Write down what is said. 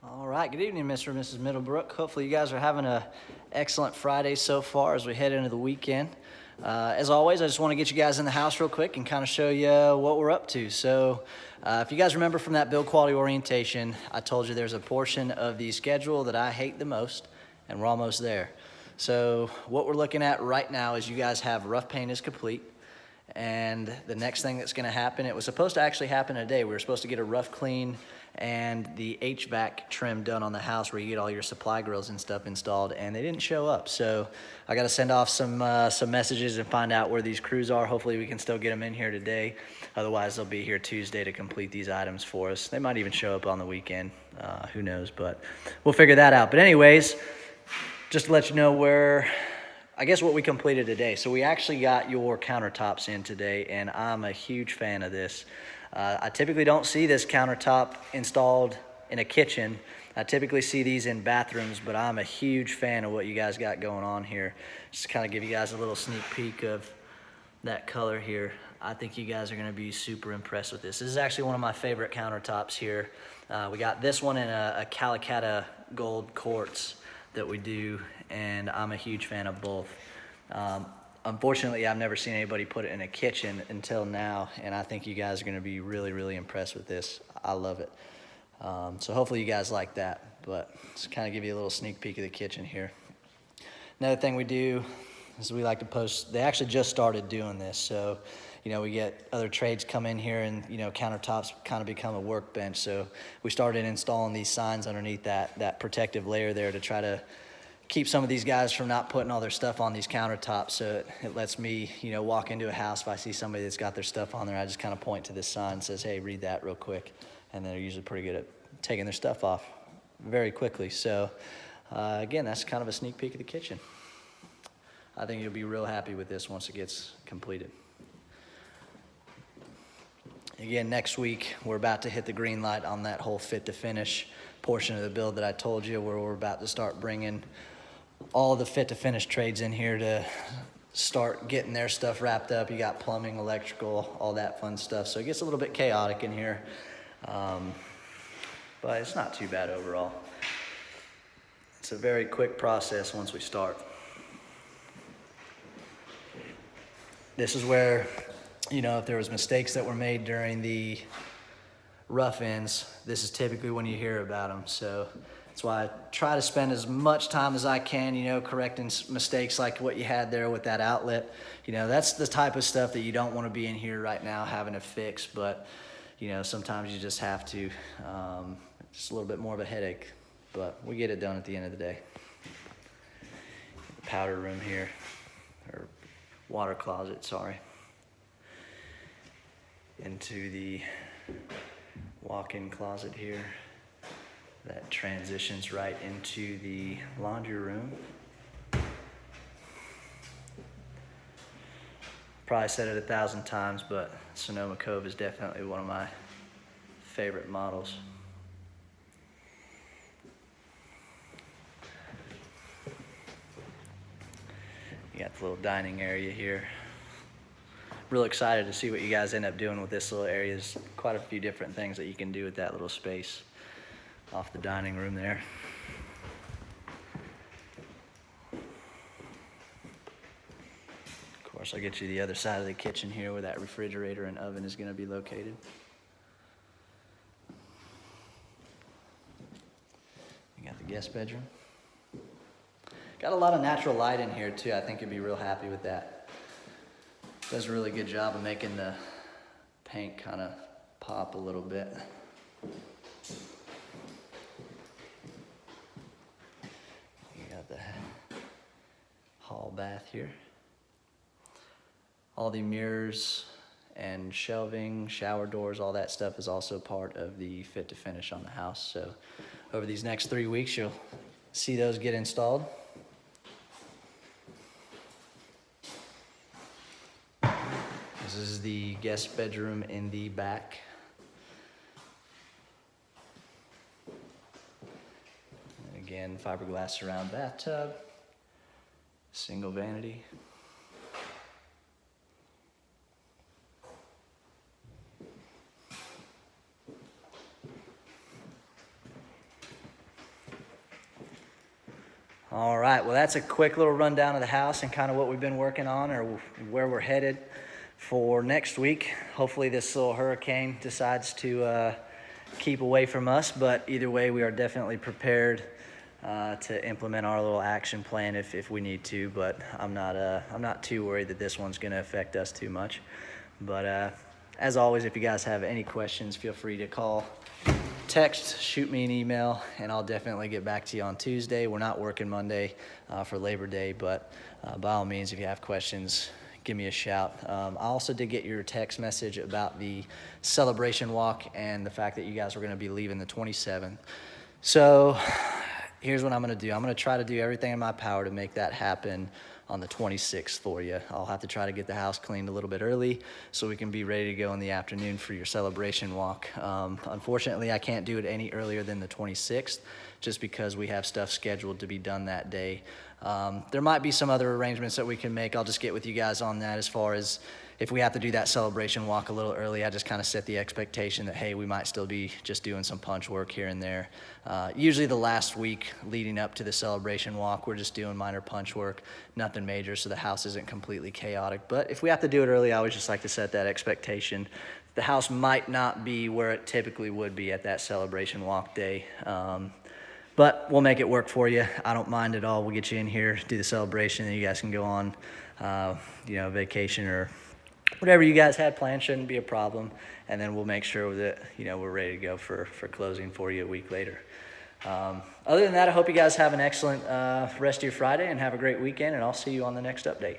All right, good evening, Mr. and Mrs. Middlebrook. Hopefully you guys are having an excellent Friday so far as we head into the weekend. As always, I just want to get you guys in the house real quick and kind of show you what we're up to. So if you guys remember from that build quality orientation, I told you there's a portion of the schedule that I hate the most, and we're almost there. So what we're looking at right now is you guys have rough paint is complete. And the next thing that's gonna happen, it was supposed to actually happen today. We were supposed to get a rough clean and the HVAC trim done on the house where you get all your supply grills and stuff installed, and they didn't show up. So I gotta send off some messages and find out where these crews are. Hopefully we can still get them in here today. Otherwise they'll be here Tuesday to complete these items for us. They might even show up on the weekend, who knows, but we'll figure that out. But anyways, just to let you know I guess what we completed today. So we actually got your countertops in today, and I'm a huge fan of this. I typically don't see this countertop installed in a kitchen. I typically see these in bathrooms, but I'm a huge fan of what you guys got going on here. Just kind of give you guys a little sneak peek of that color here. I think you guys are gonna be super impressed with this. This is actually one of my favorite countertops here. We got this one in a Calacatta gold quartz that we do, and I'm a huge fan of both. Unfortunately, I've never seen anybody put it in a kitchen until now, and I think you guys are gonna be really, really impressed with this. I love it. So hopefully you guys like that, but just kind of give you a little sneak peek of the kitchen here. Another thing we do is we like to post, they actually just started doing this, so we get other trades come in here and countertops kind of become a workbench. So we started installing these signs underneath that protective layer there to try to keep some of these guys from not putting all their stuff on these countertops. So it lets me walk into a house. If I see somebody that's got their stuff on there, I just kind of point to this sign and says, hey, read that real quick. And they're usually pretty good at taking their stuff off very quickly. So again, that's kind of a sneak peek of the kitchen. I think you'll be real happy with this once it gets completed. Again, next week, we're about to hit the green light on that whole fit to finish portion of the build that I told you, where we're about to start bringing all the fit to finish trades in here to start getting their stuff wrapped up. You got plumbing, electrical, all that fun stuff. So it gets a little bit chaotic in here, but it's not too bad overall. It's a very quick process once we start. This is where, if there was mistakes that were made during the rough ends, this is typically when you hear about them. So that's why I try to spend as much time as I can, correcting mistakes like what you had there with that outlet. That's the type of stuff that you don't want to be in here right now having to fix, but sometimes you just have to. Just a little bit more of a headache, but we get it done at the end of the day. The powder room here, or water closet, sorry. Into the walk-in closet here. That transitions right into the laundry room. Probably said it 1,000 times, but Sonoma Cove is definitely one of my favorite models. You got the little dining area here. Real excited to see what you guys end up doing with this little area. There's quite a few different things that you can do with that little space off the dining room there. Of course, I'll get you the other side of the kitchen here where that refrigerator and oven is going to be located. You got the guest bedroom. Got a lot of natural light in here too. I think you'd be real happy with that. Does a really good job of making the paint kind of pop a little bit. You got the hall bath here. All the mirrors and shelving, shower doors, all that stuff is also part of the fit to finish on the house. So over these next 3 weeks, you'll see those get installed. This is the guest bedroom in the back. And again, fiberglass surround bathtub, single vanity. All right, well, that's a quick little rundown of the house and kind of what we've been working on or where we're headed for next week. Hopefully this little hurricane decides to keep away from us, but either way, we are definitely prepared to implement our little action plan if we need to, but I'm not too worried that this one's gonna affect us too much. But as always, if you guys have any questions, feel free to call, text, shoot me an email, and I'll definitely get back to you on Tuesday. We're not working Monday for Labor Day, but by all means, if you have questions, give me a shout. I also did get your text message about the celebration walk and the fact that you guys were gonna be leaving the 27th. So here's what I'm gonna do. I'm gonna try to do everything in my power to make that happen on the 26th for you. I'll have to try to get the house cleaned a little bit early so we can be ready to go in the afternoon for your celebration walk. Unfortunately, I can't do it any earlier than the 26th just because we have stuff scheduled to be done that day. There might be some other arrangements that we can make. I'll just get with you guys on that as far as if we have to do that celebration walk a little early. I just kind of set the expectation that, hey, we might still be just doing some punch work here and there. Usually the last week leading up to the celebration walk, we're just doing minor punch work, nothing major, so the house isn't completely chaotic. But if we have to do it early, I always just like to set that expectation. The house might not be where it typically would be at that celebration walk day. But we'll make it work for you. I don't mind at all. We'll get you in here, do the celebration, and you guys can go on, vacation or whatever you guys had planned. Shouldn't be a problem. And then we'll make sure that, we're ready to go for closing for you a week later. Other than that, I hope you guys have an excellent rest of your Friday and have a great weekend, and I'll see you on the next update.